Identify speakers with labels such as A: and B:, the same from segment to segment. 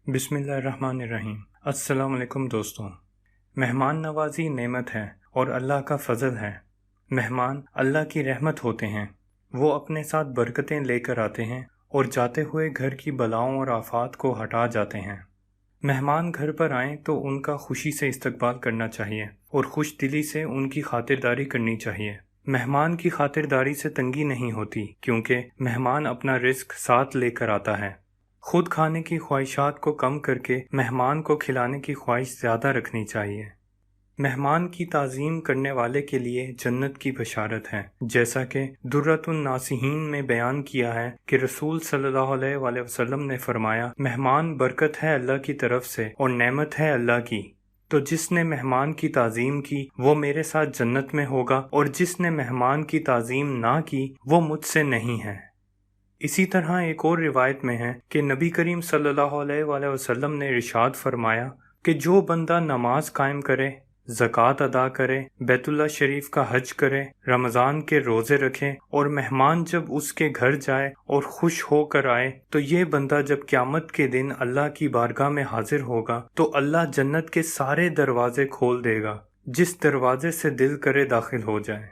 A: बिस्मिल्लाहिर्रहमानिर्रहीम। अस्सलाम वालेकुम दोस्तों। मेहमान नवाजी नेमत है और अल्लाह का फ़ज़ल है। मेहमान अल्लाह की रहमत होते हैं। वो अपने साथ बरकतें लेकर आते हैं और जाते हुए घर की बलाओं और आफात को हटा जाते हैं। मेहमान घर पर आएँ तो उनका खुशी से इस्तकबाल करना चाहिए और खुश दिली से उनकी खातिरदारी करनी चाहिए। मेहमान की खातिरदारी से तंगी नहीं होती, क्योंकि मेहमान अपना रिज़्क साथ लेकर आता है। खुद खाने की ख्वाहिशात को कम करके मेहमान को खिलाने की ख्वाहिश ज़्यादा रखनी चाहिए। मेहमान की ताज़ीम करने वाले के लिए जन्नत की बशारत है, जैसा कि दुर्रतुन नासिहीन में बयान किया है कि रसूल सल्लल्लाहु अलैहि वसल्लम ने फरमाया, मेहमान बरकत है अल्लाह की तरफ से और नेमत है अल्लाह की। तो जिसने मेहमान की ताज़ीम की वो मेरे साथ जन्नत में होगा, और जिसने मेहमान की ताज़ीम ना की वो मुझसे नहीं है। इसी तरह एक और रिवायत में है कि नबी करीम सल्लल्लाहु अलैहि वसल्लम ने इरशाद फरमाया कि जो बंदा नमाज कायम करे, ज़कात अदा करे, बैतुल्लाह शरीफ का हज करे, रमज़ान के रोज़े रखे और मेहमान जब उसके घर जाए और खुश होकर आए, तो ये बंदा जब क़यामत के दिन अल्लाह की बारगाह में हाजिर होगा तो अल्लाह जन्नत के सारे दरवाजे खोल देगा, जिस दरवाजे से दिल करे दाखिल हो जाए।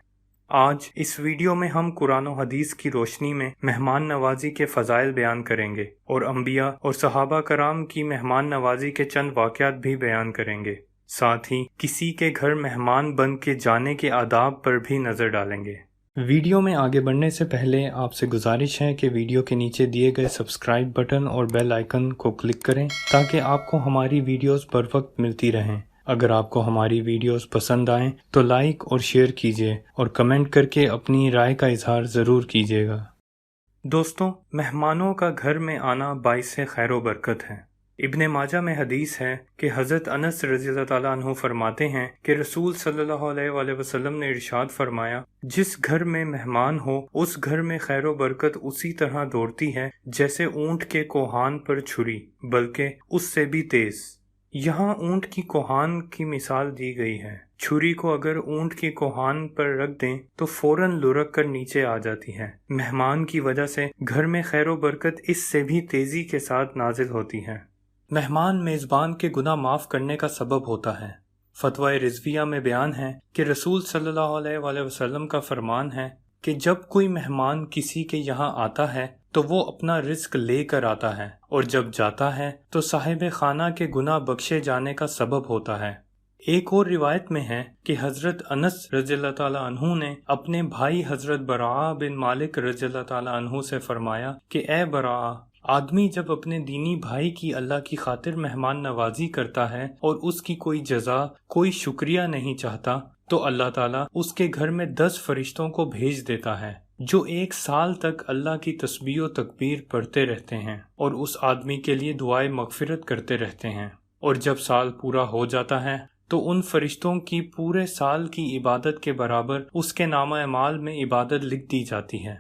A: आज इस वीडियो में हम कुरान और हदीस की रोशनी में मेहमान नवाजी के फ़ज़ाइल बयान करेंगे और अंबिया और सहाबा कराम की मेहमान नवाजी के चंद वाक़यात भी बयान करेंगे। साथ ही किसी के घर मेहमान बन के जाने के आदाब पर भी नज़र डालेंगे। वीडियो में आगे बढ़ने से पहले आपसे गुजारिश है कि वीडियो के नीचे दिए गए सब्सक्राइब बटन और बेल आइकन को क्लिक करें ताकि आपको हमारी वीडियोस बर वक्त मिलती रहें। अगर आपको हमारी वीडियोस पसंद आएं तो लाइक और शेयर कीजिए और कमेंट करके अपनी राय का इजहार ज़रूर कीजिएगा। दोस्तों, मेहमानों का घर में आना बाइसे खैर व बरकत है। इब्ने माजा में हदीस है कि हज़रत अनस रज़ियल्लाहु ताला अन्हु फरमाते हैं कि रसूल सल्लल्लाहु अलैहि वसल्लम ने इरशाद फरमाया, जिस घर में मेहमान हो उस घर में खैर व बरकत उसी तरह दौड़ती है जैसे ऊँट के कोहान पर छुरी, बल्कि उससे भी तेज़। यहाँ ऊँट की कोहान की मिसाल दी गई है। छुरी को अगर ऊँट की कोहान पर रख दें तो फौरन लुढ़क कर नीचे आ जाती है। मेहमान की वजह से घर में खैर व बरकत इससे भी तेज़ी के साथ नाजिल होती है। मेहमान मेज़बान के गुनाह माफ़ करने का सबब होता है। फतवा रिज़विया में बयान है कि रसूल सल्लल्लाहु अलैहि वसल्लम का फरमान है कि जब कोई मेहमान किसी के यहाँ आता है तो वो अपना रिस्क लेकर आता है, और जब जाता है तो साहिब खाना के गुनाह बख्शे जाने का सबब होता है। एक और रिवायत में है कि हज़रत अनस रज़ियल्लाहु ताला अन्हु ने अपने भाई हज़रत बराआ बिन मालिक रज़ियल्लाहु ताला अन्हु से फरमाया कि ए बराआ, आदमी जब अपने दीनी भाई की अल्लाह की खातिर मेहमान नवाजी करता है और उसकी कोई जज़ा, कोई शुक्रिया नहीं चाहता, तो अल्लाह ताला उसके घर में 10 फरिश्तों को भेज देता है जो 1 साल तक अल्लाह की तस्बीह और तकबीर पढ़ते रहते हैं और उस आदमी के लिए दुआए मगफिरत करते रहते हैं। और जब साल पूरा हो जाता है तो उन फरिश्तों की पूरे साल की इबादत के बराबर उसके नामा अमाल में इबादत लिख दी जाती है।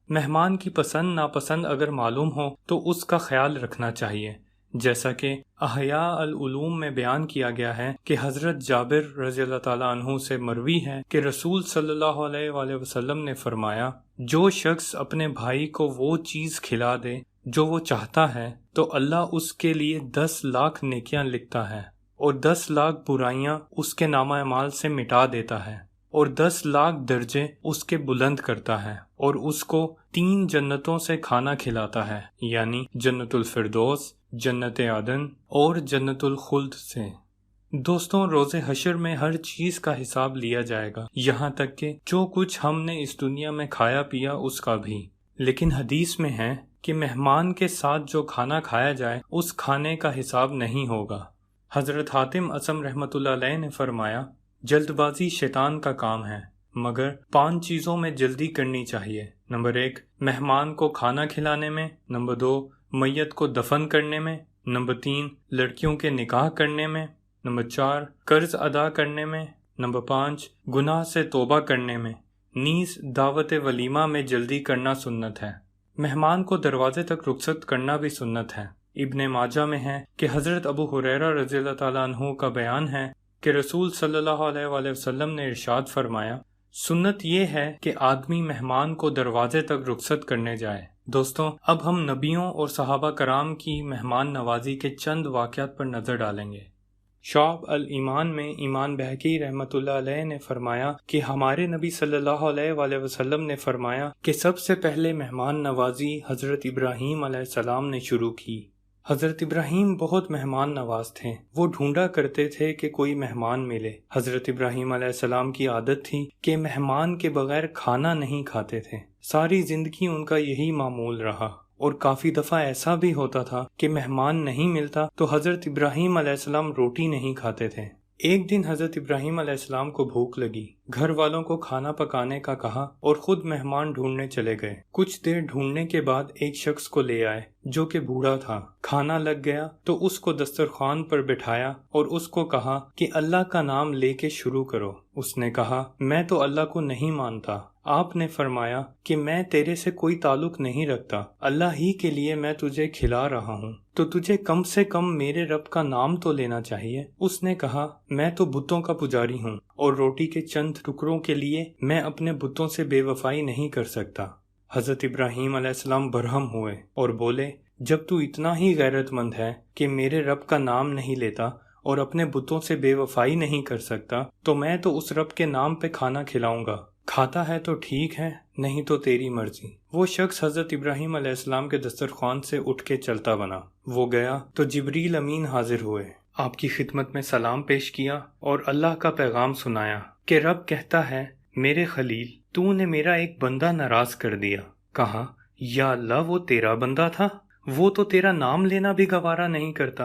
A: मेहमान की पसंद नापसंद अगर मालूम हो तो उसका ख्याल रखना चाहिए, जैसा कि अहया अल उलूम में बयान किया गया है कि हज़रत जाबिर रज़ियल्लाहु ताला अन्हु से मरवी है कि रसूल सल्लल्लाहु अलैहि वसल्लम ने फरमाया, जो शख्स अपने भाई को वो चीज़ खिला दे जो वो चाहता है तो अल्लाह उसके लिए 10 लाख नेकियां लिखता है और 10 लाख बुराइयां उसके नामा अमाल से मिटा देता है और 10 लाख दर्जे उसके बुलंद करता है और उसको 3 जन्नतों से खाना खिलाता है, यानी जन्नतुल फिरदौस, जन्नत आदन और जन्नतुल खुल्द से। दोस्तों, रोज़े हशर में हर चीज़ का हिसाब लिया जाएगा, यहाँ तक कि जो कुछ हमने इस दुनिया में खाया पिया उसका भी। लेकिन हदीस में है कि मेहमान के साथ जो खाना खाया जाए उस खाने का हिसाब नहीं होगा। हज़रत हातिम असम रहमतुल्लाह अलैह ने फरमाया, जल्दबाजी शैतान का काम है, मगर 5 चीज़ों में जल्दी करनी चाहिए। नंबर 1, मेहमान को खाना खिलाने में। नंबर 2, मैयत को दफन करने में। नंबर 3, लड़कियों के निकाह करने में। नंबर 4, कर्ज अदा करने में। नंबर 5, गुनाह से तौबा करने में। नीज़ दावत वलीमा में जल्दी करना सुन्नत है। मेहमान को दरवाजे तक रुखसत करना भी सुन्नत है। इब्ने माजा में है कि हज़रत अबू हुरैरा रज़ियल्लाहु ताला अन्हु का बयान है कि रसूल सल्लल्लाहु अलैहि वसल्लम ने इरशाद फरमाया, सुन्नत ये है कि आदमी मेहमान को दरवाजे तक रुखसत करने जाए। دوستوں، اب ہم نبیوں اور صحابہ کرام کی مہمان نوازی کے چند واقعات پر نظر ڈالیں گے۔ شعب الایمان میں امام بہقی رحمۃ اللہ علیہ نے فرمایا کہ ہمارے نبی صلی اللہ علیہ وآلہ وسلم نے فرمایا کہ سب سے پہلے مہمان نوازی حضرت ابراہیم علیہ السلام نے شروع کی۔ حضرت ابراہیم بہت مہمان نواز تھے۔ وہ ڈھونڈا کرتے تھے کہ کوئی مہمان ملے۔ حضرت ابراہیم علیہ السلام کی عادت تھی کہ مہمان کے بغیر کھانا نہیں کھاتے تھے۔ ساری زندگی ان کا یہی معمول رہا، اور کافی دفعہ ایسا بھی ہوتا تھا کہ مہمان نہیں ملتا تو حضرت ابراہیم علیہ السلام روٹی نہیں کھاتے تھے۔ ایک دن حضرت ابراہیم علیہ السلام کو بھوک لگی، گھر والوں کو کھانا پکانے کا کہا اور خود مہمان ڈھونڈنے چلے گئے۔ کچھ دیر ڈھونڈنے کے بعد ایک شخص کو لے آئے جو کہ بوڑھا تھا۔ کھانا لگ گیا تو اس کو دسترخوان پر بٹھایا اور اس کو کہا کہ اللہ کا نام لے کے شروع کرو۔ اس نے کہا، میں تو اللہ کو نہیں مانتا۔ آپ نے فرمایا کہ میں تیرے سے کوئی تعلق نہیں رکھتا، اللہ ہی کے لیے میں تجھے کھلا رہا ہوں، تو تجھے کم سے کم میرے رب کا نام تو لینا چاہیے۔ اس نے کہا، میں تو بتوں کا پجاری ہوں اور روٹی کے چند ٹکڑوں کے لیے میں اپنے بتوں سے بے وفائی نہیں کر سکتا۔ حضرت ابراہیم علیہ السلام برہم ہوئے اور بولے، جب تو اتنا ہی غیرت مند ہے کہ میرے رب کا نام نہیں لیتا اور اپنے بتوں سے بے وفائی نہیں کر سکتا، تو میں تو اس رب کے نام پہ کھانا کھلاؤں گا۔ کھاتا ہے تو ٹھیک ہے، نہیں تو تیری مرضی۔ وہ شخص حضرت ابراہیم علیہ السلام کے دسترخوان سے اٹھ کے چلتا بنا۔ وہ گیا تو جبریل امین حاضر ہوئے، آپ کی خدمت میں سلام پیش کیا اور اللہ کا پیغام سنایا کہ رب کہتا ہے، میرے خلیل، تو نے میرا ایک بندہ ناراض کر دیا۔ کہا، یا اللہ، وہ تیرا بندہ تھا؟ وہ تو تیرا نام لینا بھی گوارا نہیں کرتا۔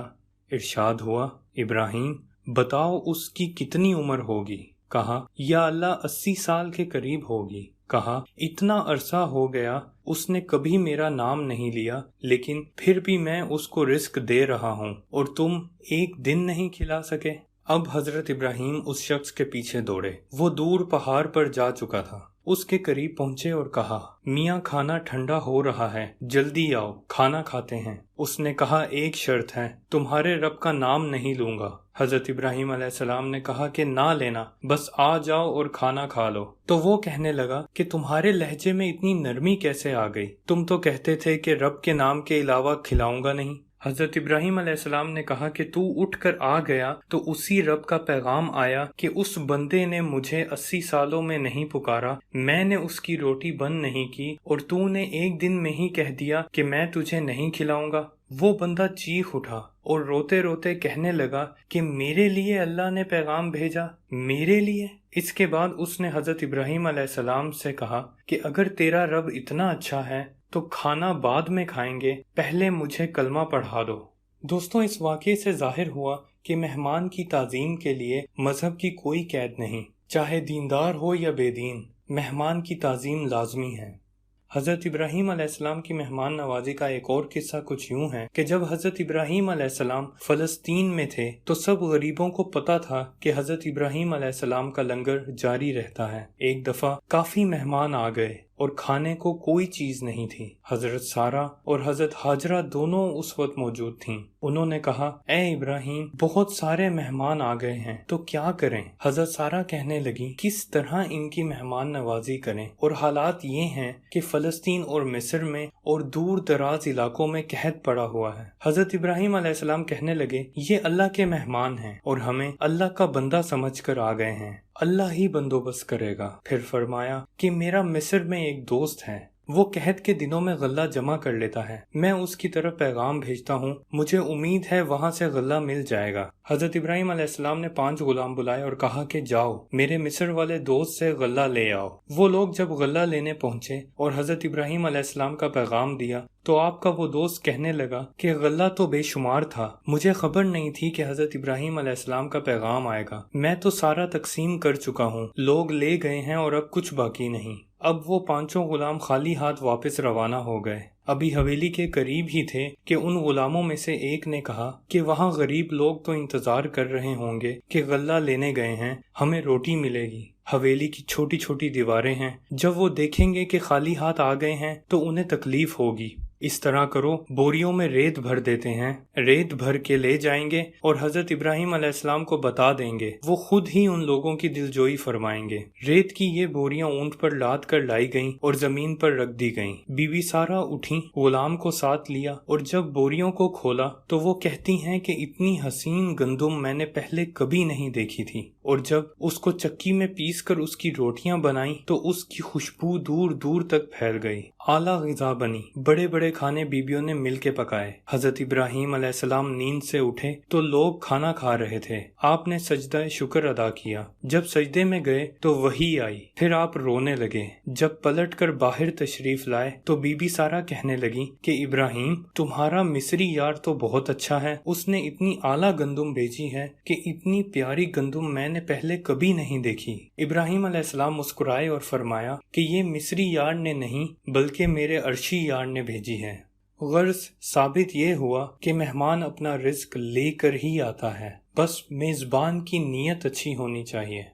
A: ارشاد ہوا، ابراہیم، بتاؤ اس کی کتنی عمر ہوگی؟ کہا، یا اللہ، 80 سال کے قریب ہوگی۔ کہا، اتنا عرصہ ہو گیا اس نے کبھی میرا نام نہیں لیا، لیکن پھر بھی میں اس کو رزق دے رہا ہوں اور تم ایک دن نہیں کھلا سکے؟ اب حضرت ابراہیم اس شخص کے پیچھے دوڑے۔ وہ دور پہاڑ پر جا چکا تھا۔ اس کے قریب پہنچے اور کہا، میاں، کھانا ٹھنڈا ہو رہا ہے، جلدی آؤ، کھانا کھاتے ہیں۔ اس نے کہا، ایک شرط ہے، تمہارے رب کا نام نہیں لوں گا۔ حضرت ابراہیم علیہ السلام نے کہا کہ نہ لینا، بس آ جاؤ اور کھانا کھا لو۔ تو وہ کہنے لگا کہ تمہارے لہجے میں اتنی نرمی کیسے آ گئی؟ تم تو کہتے تھے کہ رب کے نام کے علاوہ کھلاؤں گا نہیں۔ حضرت ابراہیم علیہ السلام نے کہا کہ تو اٹھ کر آ گیا تو اسی رب کا پیغام آیا کہ اس بندے نے مجھے 80 سالوں میں نہیں پکارا، میں نے اس کی روٹی بند نہیں کی، اور تو نے ایک دن میں ہی کہہ دیا کہ میں تجھے نہیں کھلاؤں گا۔ وہ بندہ چیخ اٹھا اور روتے روتے کہنے لگا کہ میرے لیے اللہ نے پیغام بھیجا، میرے لیے؟ اس کے بعد اس نے حضرت ابراہیم علیہ السلام سے کہا کہ اگر تیرا رب اتنا اچھا ہے تو کھانا بعد میں کھائیں گے، پہلے مجھے کلمہ پڑھا دو۔ دوستوں، اس واقعے سے ظاہر ہوا کہ مہمان کی تعظیم کے لیے مذہب کی کوئی قید نہیں، چاہے دیندار ہو یا بے دین، مہمان کی تعظیم لازمی ہے۔ حضرت ابراہیم علیہ السلام کی مہمان نوازی کا ایک اور قصہ کچھ یوں ہے کہ جب حضرت ابراہیم علیہ السلام فلسطین میں تھے تو سب غریبوں کو پتا تھا کہ حضرت ابراہیم علیہ السلام کا لنگر جاری رہتا ہے۔ ایک دفعہ کافی مہمان آ گئے اور کھانے کو کوئی چیز نہیں تھی۔ حضرت سارہ اور حضرت ہاجرہ دونوں اس وقت موجود تھیں۔ انہوں نے کہا، اے ابراہیم، بہت سارے مہمان آ گئے ہیں تو کیا کریں؟ حضرت سارہ کہنے لگی، کس طرح ان کی مہمان نوازی کریں؟ اور حالات یہ ہیں کہ فلسطین اور مصر میں اور دور دراز علاقوں میں قحط پڑا ہوا ہے۔ حضرت ابراہیم علیہ السلام کہنے لگے، یہ اللہ کے مہمان ہیں اور ہمیں اللہ کا بندہ سمجھ کر آ گئے ہیں، اللہ ہی بندوبست کرے گا۔ پھر فرمایا کہ میرا مصر میں ایک دوست ہے، وہ قحط کے دنوں میں غلہ جمع کر لیتا ہے، میں اس کی طرف پیغام بھیجتا ہوں، مجھے امید ہے وہاں سے غلہ مل جائے گا۔ حضرت ابراہیم علیہ السلام نے 5 غلام بلائے اور کہا کہ جاؤ میرے مصر والے دوست سے غلہ لے آؤ۔ وہ لوگ جب غلہ لینے پہنچے اور حضرت ابراہیم علیہ السلام کا پیغام دیا تو آپ کا وہ دوست کہنے لگا کہ غلہ تو بے شمار تھا، مجھے خبر نہیں تھی کہ حضرت ابراہیم علیہ السلام کا پیغام آئے گا، میں تو سارا تقسیم کر چکا ہوں، لوگ لے گئے ہیں اور اب کچھ باقی نہیں۔ اب وہ 5 غلام خالی ہاتھ واپس روانہ ہو گئے۔ ابھی حویلی کے قریب ہی تھے کہ ان غلاموں میں سے ایک نے کہا کہ وہاں غریب لوگ تو انتظار کر رہے ہوں گے کہ غلہ لینے گئے ہیں، ہمیں روٹی ملے گی۔ حویلی کی چھوٹی چھوٹی دیواریں ہیں، جب وہ دیکھیں گے کہ خالی ہاتھ آ گئے ہیں تو انہیں تکلیف ہوگی، इस तरह करो, बोरियों में रेत भर देते हैं, रेत भर के ले जाएंगे और हजरत इब्राहिम अलैहिस्सलाम को बता देंगे, वो खुद ही उन लोगों की दिलजोई फरमाएंगे। रेत की ये बोरियां ऊंट पर लाद कर लाई गईं और जमीन पर रख दी गईं। बीबी सारा उठी, गुलाम को साथ लिया और जब बोरियों को खोला तो वो कहती हैं कि इतनी हसीन गंदुम मैंने पहले कभी नहीं देखी थी, और जब उसको चक्की में पीस कर उसकी रोटियां बनाई तो उसकी खुशबू दूर दूर तक फैल गई। आला ग़िज़ा बनी, बड़े बड़े खाने बीबियों ने मिल के पकाए। हजरत इब्राहिम अलैहिस्सलाम नींद से उठे तो लोग खाना खा रहे थे। आपने सजदा शुक्र अदा किया। जब सजदे में गए तो वही आई, फिर आप रोने लगे। जब पलट कर बाहर तशरीफ लाए तो बीबी सारा कहने लगी कि इब्राहिम, तुम्हारा मिस्री यार तो बहुत अच्छा है, उसने इतनी आला गंदुम भेजी है कि इतनी प्यारी गंदुम मैंने पहले कभी नहीं देखी। इब्राहिम अलैहिस्सलाम मुस्कुराए और फरमाया कि ये मिस्री यार ने नहीं बल्कि मेरे अर्शी यार ने भेजी है। गर्ज साबित ये हुआ कि मेहमान अपना रिज्क लेकर ही आता है, बस मेज़बान की नीयत अच्छी होनी चाहिए।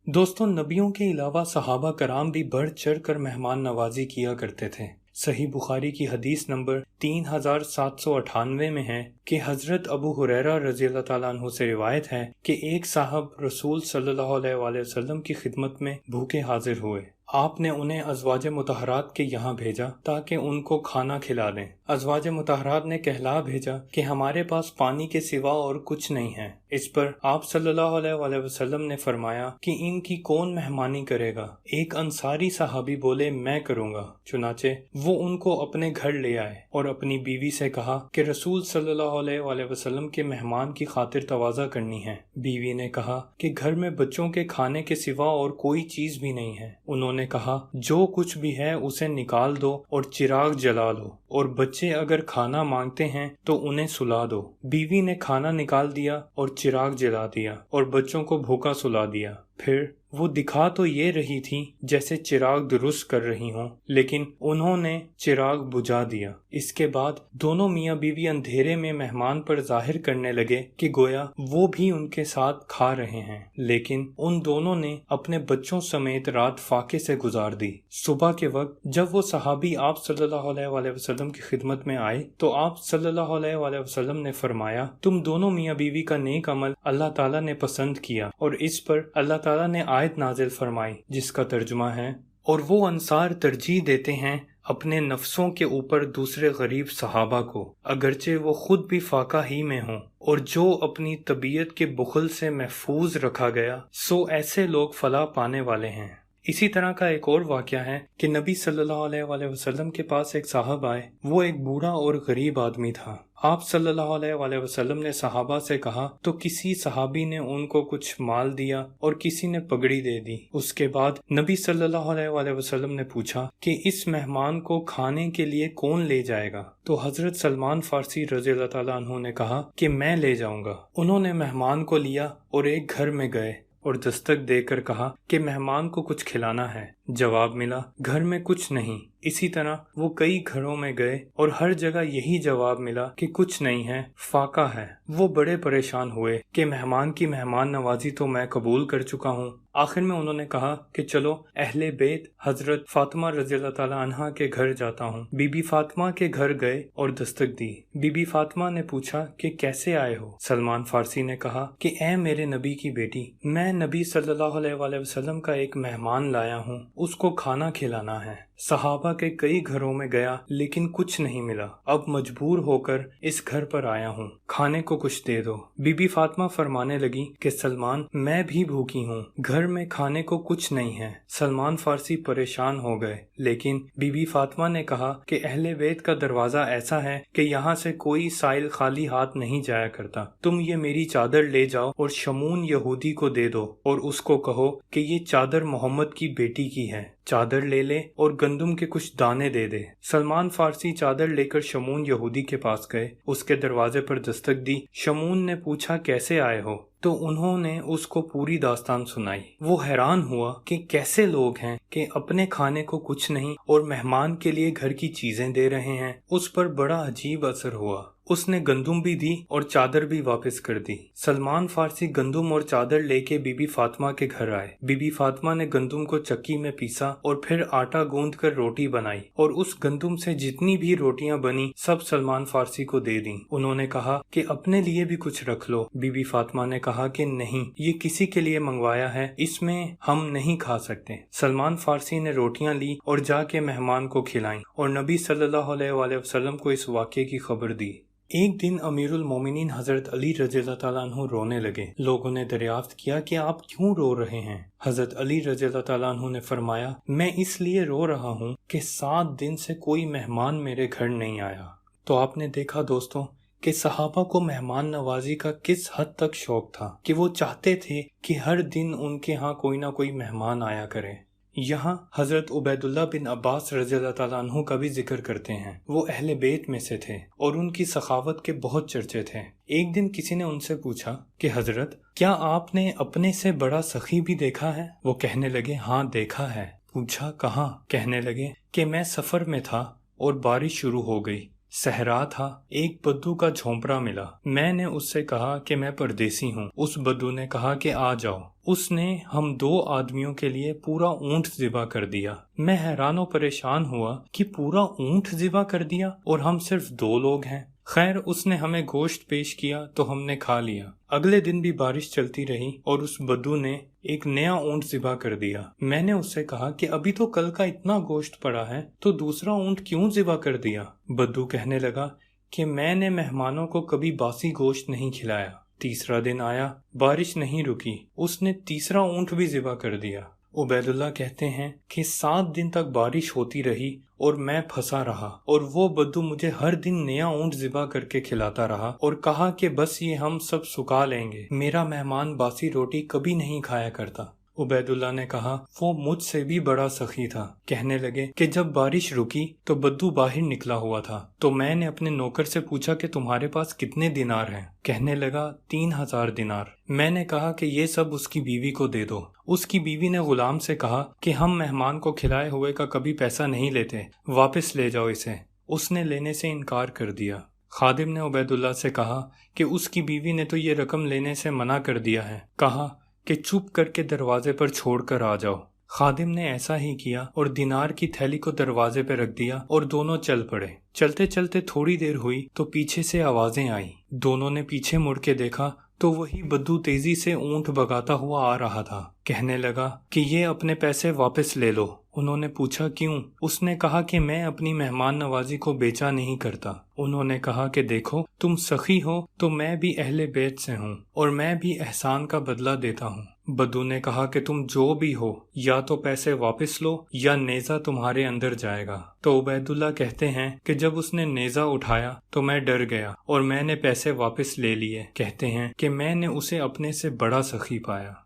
A: दोस्तों, नबियों के अलावा सहाबा कराम भी बढ़ चढ़ कर मेहमान नवाजी किया करते थे। सही बुखारी की हदीस नंबर 3798 में है कि हजरत अबू हुरैरा रज़ी अल्लाह ताला अन्हु से रिवायत है कि एक साहब रसूल सल्लल्लाहु अलैहि वसल्लम की खिदमत में भूखे हाजिर हुए। आपने उन्हें अज़वाज मुतहरात के यहाँ भेजा ताकि उनको खाना खिला दें। अज़वाज मुतहरात ने कहला भेजा कि हमारे पास पानी के सिवा और कुछ नहीं है। इस पर आप सल्लल्लाहु अलैहि वसल्लम ने फरमाया कि इनकी कौन मेहमानी करेगा। एक अंसारी सहाबी बोले, मैं करूँगा। चुनाचे वो उनको अपने घर ले आए और अपनी बीवी से कहा कि रसूल सल्लल्लाहु अलैहि वसल्लम के मेहमान की खातिर तवाज़ा करनी है। बीवी ने कहा कि घर में बच्चों के खाने के सिवा और कोई चीज भी नहीं है। उन्होंने कहा, जो कुछ भी है उसे निकाल दो और चिराग जला लो, और बच्चे अगर खाना मांगते हैं तो उन्हें सुला दो। बीवी ने खाना निकाल दिया और चिराग जला दिया और बच्चों को भूखा सुला दिया। फिर वो दिखा तो ये रही थी जैसे चिराग दुरुस्त कर रही हों, लेकिन उन्होंने चिराग बुझा दिया। इसके बाद दोनों मियाँ बीवी अंधेरे में मेहमान पर जाहिर करने लगे कि गोया वो भी उनके साथ खा रहे हैं, लेकिन उन दोनों ने अपने बच्चों समेत रात फाके से गुजार दी। सुबह के वक्त जब वो सहाबी आप सल्लल्लाहु अलैहि वसल्लम की खिदमत में आए तो आप सल्लल्लाहु अलैहि वसल्लम ने फरमाया, तुम दोनों मियाँ बीवी का नेक अमल अल्लाह ताला ने पसंद किया। और इस पर अल्लाह ताला ने आयत नाजिल फरमाई जिसका तर्जुमा है, और वो अंसार तरजीह देते हैं अपने नफ्सों के ऊपर दूसरे गरीब सहाबा को, अगरचे वो खुद भी फाका ही में हों, और जो अपनी तबीयत के बुखल से महफूज रखा गया, सो ऐसे लोग फलाह पाने वाले हैं। इसी तरह का एक और वाक़या है कि नबी सल्लल्लाहु अलैहि वसल्लम के पास एक साहब आए। वो एक बूढ़ा और गरीब आदमी था। आप सल्लल्लाहु अलैहि वसल्लम ने सहाबा से कहा तो किसी सहाबी ने उनको कुछ माल दिया और किसी ने पगड़ी दे दी। उसके बाद नबी सल्लल्लाहु अलैहि वसल्लम ने पूछा कि इस मेहमान को खाने के लिए कौन ले जाएगा। तो हजरत सलमान फारसी रज़ी अल्लाह ताला अन्हु ने कहा कि मैं ले जाऊंगा। उन्होंने मेहमान को लिया और एक घर में गए और दस्तक देकर कहा कि मेहमान को कुछ खिलाना है। जवाब मिला, घर में कुछ नहीं। इसी तरह वो कई घरों में गए और हर जगह यही जवाब मिला कि कुछ नहीं है, फाका है। वो बड़े परेशान हुए कि मेहमान की मेहमान नवाजी तो मैं कबूल कर चुका हूँ। आखिर में उन्होंने कहा कि चलो अहले बेत हजरत फातिमा रज़ी अल्लाह ताला अन्हा के घर जाता हूँ। बीबी फातिमा के घर गए और दस्तक दी। बीबी फातिमा ने पूछा कि कैसे आए हो। सलमान फारसी ने कहा कि ऐ मेरे नबी की बेटी, मैं नबी सल्लल्लाहु अलैहि वसल्लम का एक मेहमान लाया हूँ, उसको खाना खिलाना है। सहाबा के कई घरों में गया लेकिन कुछ नहीं मिला। अब मजबूर होकर इस घर पर आया हूँ, खाने को कुछ दे दो। बीबी फातिमा फरमाने लगी कि सलमान, मैं भी भूखी हूँ, घर में खाने को कुछ नहीं है। सलमान फारसी परेशान हो गए, लेकिन बीबी फातिमा ने कहा कि अहले बैत का दरवाजा ऐसा है कि यहाँ से कोई साइल खाली हाथ नहीं जाया करता। तुम ये मेरी चादर ले जाओ और शमून यहूदी को दे दो और उसको कहो कि ये चादर मोहम्मद की बेटी की है। चादर ले ले और गंदुम के कुछ दाने दे दे। सलमान फारसी चादर लेकर शमून यहूदी के पास गए। उसके दरवाजे पर दस्तक दी। शमून ने पूछा कैसे आए हो, तो उन्होंने उसको पूरी दास्तान सुनाई। वो हैरान हुआ कि कैसे लोग हैं कि अपने खाने को कुछ नहीं और मेहमान के लिए घर की चीजें दे रहे हैं। उस पर बड़ा अजीब असर हुआ। उसने गंदुम भी दी और चादर भी वापस कर दी। सलमान फारसी गंदुम और चादर लेके बीबी फातिमा के घर आए। बीबी फातिमा ने गंदुम को चक्की में पीसा और फिर आटा गूंद कर रोटी बनाई और उस गंदुम से जितनी भी रोटियां बनी सब सलमान फारसी को दे दी। उन्होंने कहा कि अपने लिए भी कुछ रख लो। बीबी फातिमा ने कहा कि नहीं, ये किसी के लिए मंगवाया है, इसमें हम नहीं खा सकते। सलमान फारसी ने रोटियां ली और जाके मेहमान को खिलाई और नबी सल्लल्लाहु अलैहि वसल्लम को इस वाक़े की खबर दी। एक दिन अमीरुल मोमिनीन हजरत अली रज़ियल्लाहु ताला अन्हु रोने लगे। लोगों ने दरियाफ्त किया कि आप क्यों रो रहे हैं? हजरत अली रज़ियल्लाहु ताला अन्हु ने फरमाया, मैं इसलिए रो रहा हूँ कि 7 दिन से कोई मेहमान मेरे घर नहीं आया। तो आपने देखा दोस्तों कि सहाबा को मेहमान नवाजी का किस हद तक शौक था कि वो चाहते थे कि हर दिन उनके यहाँ कोई ना कोई मेहमान आया करे। यहाँ हजरत उबैदुल्लाह बिन अब्बास रज़ियल्लाहु ताला अन्हु का भी जिक्र करते हैं। वो अहले बेत में से थे और उनकी सखावत के बहुत चर्चे थे। एक दिन किसी ने उनसे पूछा कि हजरत, क्या आपने अपने से बड़ा सखी भी देखा है? वो कहने लगे, हाँ देखा है। पूछा कहाँ? कहने लगे कि मैं सफर में था और बारिश शुरू हो गई, सहरा था, एक बद्दू का झोंपड़ा मिला। मैंने उससे कहा कि मैं परदेसी हूँ। उस बद्दू ने कहा कि आ जाओ। उसने हम 2 आदमियों के लिए पूरा ऊंट ज़िबा कर दिया। मैं हैरान और परेशान हुआ कि पूरा ऊंट ज़िबा कर दिया और हम सिर्फ 2 लोग हैं। खैर, उसने हमें गोश्त पेश किया तो हमने खा लिया। अगले दिन भी बारिश चलती रही और उस बद्दू ने एक नया ऊंट ज़िबा कर दिया। मैंने उससे कहा कि अभी तो कल का इतना गोश्त पड़ा है तो दूसरा ऊंट क्यों ज़िबा कर दिया? बद्दू कहने लगा कि मैंने मेहमानों को कभी बासी गोश्त नहीं खिलाया। तीसरा दिन आया, बारिश नहीं रुकी, उसने तीसरा ऊंट भी ज़िबा कर दिया। उबैदुल्लाह कहते हैं कि 7 दिन तक बारिश होती रही और मैं फंसा रहा और वो बद्दू मुझे हर दिन नया ऊंट ज़िबा करके खिलाता रहा और कहा कि बस ये हम सब सुखा लेंगे, मेरा मेहमान बासी रोटी कभी नहीं खाया करता। उबैदुल्लाह ने कहा, वो मुझसे भी बड़ा सखी था। कहने लगे कि जब बारिश रुकी तो बद्दू बाहर निकला हुआ था तो मैंने अपने नौकर से पूछा कि तुम्हारे पास कितने दिनार हैं? कहने लगा 3000 दिनार। मैंने कहा कि ये सब उसकी बीवी को दे दो। उसकी बीवी ने गुलाम से कहा कि हम मेहमान को खिलाए हुए का कभी पैसा नहीं लेते, वापस ले जाओ इसे। उसने लेने से इनकार कर दिया। खादिम ने उबैदुल्लाह से कहा कि उसकी बीवी ने तो ये रकम लेने से मना कर दिया है, कहा कि चुप करके दरवाजे पर छोड़कर आ जाओ। खादिम ने ऐसा ही किया और दिनार की थैली को दरवाजे पर रख दिया और दोनों चल पड़े। चलते चलते थोड़ी देर हुई तो पीछे से आवाजें आई। दोनों ने पीछे मुड़ के देखा तो वही बद्दू तेजी से ऊंट भगाता हुआ आ रहा था। कहने लगा कि ये अपने पैसे वापस ले लो। उन्होंने पूछा क्यों? उसने कहा कि मैं अपनी मेहमान नवाजी को बेचा नहीं करता। उन्होंने कहा कि देखो, तुम सखी हो तो मैं भी अहले बैत से हूँ और मैं भी एहसान का बदला देता हूँ। बद्दू ने कहा कि तुम जो भी हो, या तो पैसे वापस लो या नेज़ा तुम्हारे अंदर जाएगा। तो उबैदुल्लाह कहते हैं कि जब उसने नेज़ा उठाया तो मैं डर गया और मैंने पैसे वापस ले लिए। कहते हैं कि मैंने उसे अपने से बड़ा सखी पाया।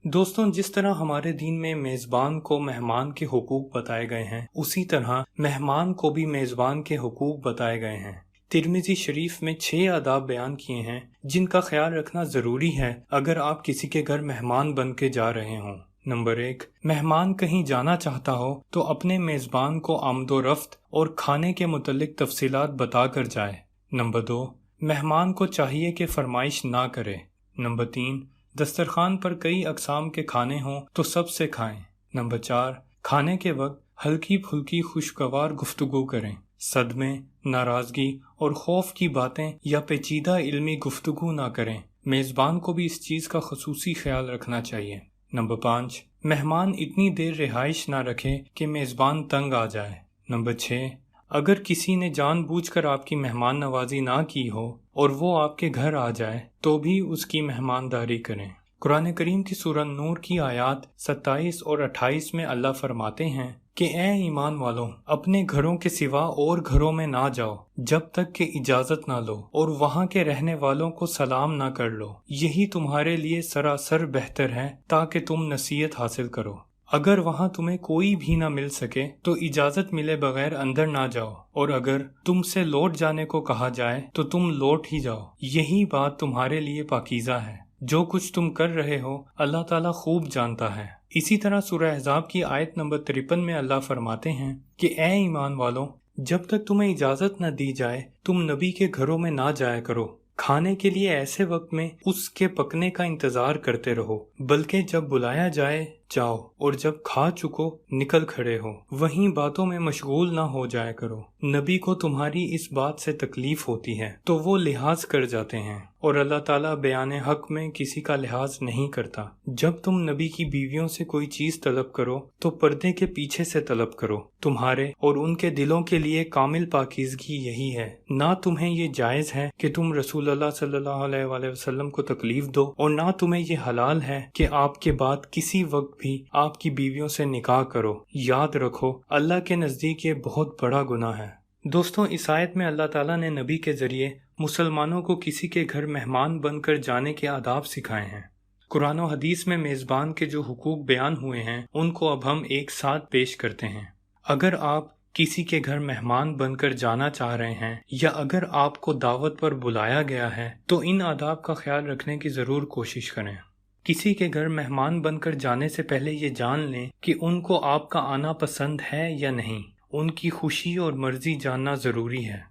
A: दोस्तों, जिस तरह हमारे दीन में मेज़बान को मेहमान के हुकूक बताए गए हैं, उसी तरह मेहमान को भी मेज़बान के हुकूक बताए गए हैं। तिरमिज़ी शरीफ में 6 आदाब बयान किए हैं जिनका ख्याल रखना ज़रूरी है अगर आप किसी के घर मेहमान बन के जा रहे हों। नंबर 1, मेहमान कहीं जाना चाहता हो तो अपने मेज़बान को आमदो रफ्त और खाने के मुतल्लिक तफसीलात बता कर जाए। नंबर 2, मेहमान को चाहिए कि फरमाइश ना करे। नंबर 3, दस्तरखान पर कई अक़साम के खाने हों तो सबसे खाएं। नंबर 4, खाने के वक्त हल्की फुल्की खुशगवार गुफ्तगू करें। सदमे, नाराज़गी और खौफ की बातें या पेचीदा इल्मी गुफ्तगू ना करें। मेज़बान को भी इस चीज़ का ख़ुसूसी ख्याल रखना चाहिए। नंबर 5, मेहमान इतनी देर रिहाइश ना रखे कि मेज़बान तंग आ जाए। नंबर 6, अगर किसी ने जानबूझकर आपकी मेहमान नवाजी ना की हो और वो आपके घर आ जाए तो भी उसकी मेहमानदारी करें। कुरान करीम की सूरह नूर की आयत 27 और 28 में अल्लाह फरमाते हैं कि ए ईमान वालों, अपने घरों के सिवा और घरों में ना जाओ जब तक कि इजाजत ना लो और वहाँ के रहने वालों को सलाम ना कर लो। यही तुम्हारे लिए सरासर बेहतर है ताकि तुम नसीहत हासिल करो। अगर वहाँ तुम्हें कोई भी ना मिल सके तो इजाजत मिले बगैर अंदर ना जाओ और अगर तुमसे लौट जाने को कहा जाए तो तुम लौट ही जाओ। यही बात तुम्हारे लिए पाकीज़ा है। जो कुछ तुम कर रहे हो अल्लाह ताला खूब जानता है। इसी तरह सूरह अहज़ाब की आयत नंबर 53 में अल्लाह फरमाते हैं कि ए ईमान वालों, जब तक तुम्हें इजाज़त न दी जाए तुम नबी के घरों में ना जाया करो। खाने के लिए ऐसे वक्त में उसके पकने का इंतज़ार करते रहो, बल्कि जब बुलाया जाए जाओ, और जब खा चुको निकल खड़े हो। वहीं बातों में मशगूल ना हो जाया करो। नबी को तुम्हारी इस बात से तकलीफ होती है तो वो लिहाज कर जाते हैं, और अल्लाह ताला बयान हक में किसी का लिहाज नहीं करता। जब तुम नबी की बीवियों से कोई चीज तलब करो तो पर्दे के पीछे से तलब करो। तुम्हारे और उनके दिलों के लिए कामिल पाकीज़गी यही है। ना तुम्हें ये जायज है कि तुम रसूल अल्लाह सल्लल्लाहु अलैहि वसल्लम को तकलीफ दो, और ना तुम्हें ये हलाल है कि आपके बाद किसी वक्त भी आपकी बीवियों से निकाह करो। याद रखो, अल्लाह के नज़दीक ये बहुत बड़ा गुनाह है। दोस्तों, इस आयत में अल्लाह ताला ने नबी के जरिए मुसलमानों को किसी के घर मेहमान बनकर जाने के आदाब सिखाए हैं। कुरान और हदीस में मेज़बान के जो हुकूक बयान हुए हैं उनको अब हम एक साथ पेश करते हैं। अगर आप किसी के घर मेहमान बनकर जाना चाह रहे हैं या अगर आपको दावत पर बुलाया गया है तो इन आदाब का ख्याल रखने की ज़रूर कोशिश करें। किसी के घर मेहमान बनकर जाने से पहले ये जान लें कि उनको आपका आना पसंद है या नहीं। उनकी खुशी और मर्जी जानना ज़रूरी है।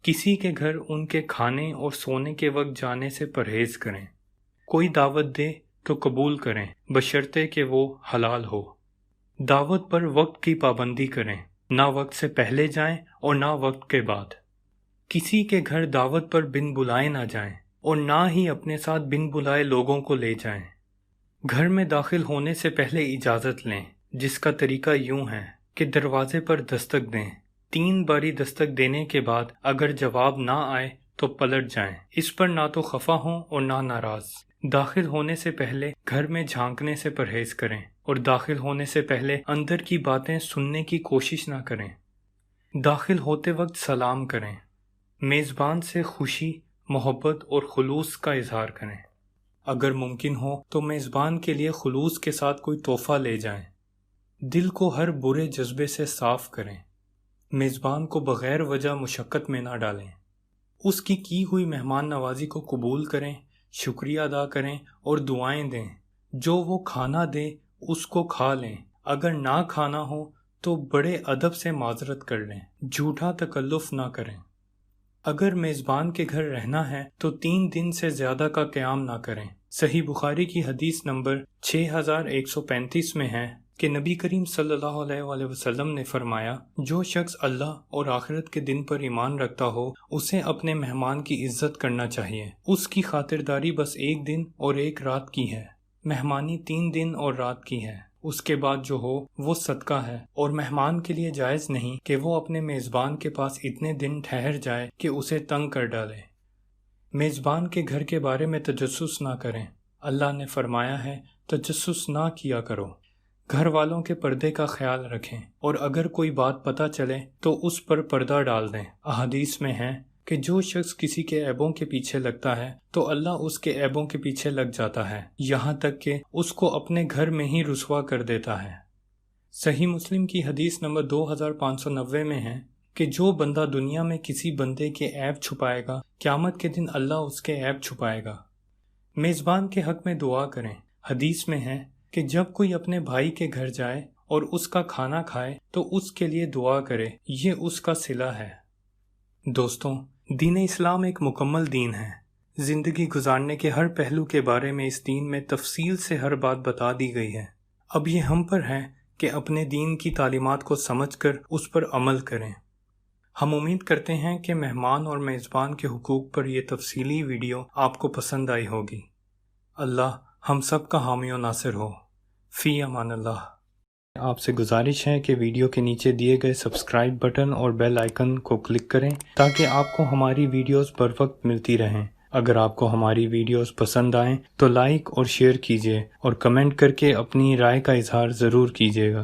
A: किसी के घर उनके खाने और सोने के वक्त जाने से परहेज करें। कोई दावत दे तो कबूल करें, बशर्ते कि वो हलाल हो। दावत पर वक्त की पाबंदी करें, ना वक्त से पहले जाएं और ना वक्त के बाद। किसी के घर दावत पर बिन बुलाए ना जाएं और ना ही अपने साथ बिन बुलाए लोगों को ले जाएं। घर में दाखिल होने से पहले इजाज़त लें, जिसका तरीका यूं है कि दरवाजे पर दस्तक दें। 3 बारी दस्तक देने के बाद अगर जवाब ना आए तो पलट जाएं। इस पर ना तो खफा हों और ना नाराज। दाखिल होने से पहले घर में झांकने से परहेज करें और दाखिल होने से पहले अंदर की बातें सुनने की कोशिश ना करें। दाखिल होते वक्त सलाम करें। मेज़बान से खुशी, मोहब्बत और खुलूस का इजहार करें। अगर मुमकिन हो तो मेज़बान के लिए खुलूस के साथ कोई तोहफा ले जाएं। दिल को हर बुरे जज्बे से साफ करें। मेज़बान को बग़ैर वजह मुशक्क़त में ना डालें। उसकी की हुई मेहमान नवाजी को कबूल करें, शुक्रिया अदा करें और दुआएं दें। जो वो खाना दे उसको खा लें। अगर ना खाना हो तो बड़े अदब से माजरत कर लें। झूठा तकल्लुफ़ ना करें। अगर मेज़बान के घर रहना है तो 3 दिन से ज़्यादा का क़याम ना करें। सही बुखारी की हदीस नंबर 6135 में है कि नबी करीम सल्लल्लाहु अलैहि वसल्लम ने फरमाया, जो शख्स अल्लाह और आखिरत के दिन पर ईमान रखता हो उसे अपने मेहमान की इज्जत करना चाहिए। उसकी खातिरदारी बस 1 दिन और 1 रात की है, मेहमानी 3 दिन और रात की है। उसके बाद जो हो वो सदका है, और मेहमान के लिए जायज़ नहीं कि वो अपने मेज़बान के पास इतने दिन ठहर जाए कि उसे तंग कर डाले। मेज़बान के घर के बारे में तजस्सुस ना करें। अल्लाह ने फरमाया है, तजस्सुस ना किया करो। घर वालों के पर्दे का ख्याल रखें, और अगर कोई बात पता चले तो उस पर पर्दा डाल दें। अहादीस में है कि जो शख्स किसी के ऐबों के पीछे लगता है तो अल्लाह उसके ऐबों के पीछे लग जाता है, यहाँ तक कि उसको अपने घर में ही रुसवा कर देता है। सही मुस्लिम की हदीस नंबर 2590 में है कि जो बंदा दुनिया में किसी बंदे के ऐब छुपाएगा, क़यामत के दिन अल्लाह उसके ऐब छुपाएगा। मेज़बान के हक में दुआ करें। हदीस में है कि जब कोई अपने भाई के घर जाए और उसका खाना खाए तो उसके लिए दुआ करे, ये उसका सिला है। दोस्तों, दीन इस्लाम एक मुकम्मल दीन है। ज़िंदगी गुजारने के हर पहलू के बारे में इस दीन में तफसील से हर बात बता दी गई है। अब ये हम पर है कि अपने दीन की तालीमात को समझकर उस पर अमल करें। हम उम्मीद करते हैं कि मेहमान और मेज़बान के हुकूक पर यह तफसीली वीडियो आपको पसंद आई होगी। अल्लाह हम सब का हामी और नासिर हो। फ़ी अमान अल्लाह। आपसे गुजारिश है कि वीडियो के नीचे दिए गए सब्सक्राइब बटन और बेल आइकन को क्लिक करें ताकि आपको हमारी वीडियोस बर वक्त मिलती रहें। अगर आपको हमारी वीडियोस पसंद आएं तो लाइक और शेयर कीजिए और कमेंट करके अपनी राय का इजहार ज़रूर कीजिएगा।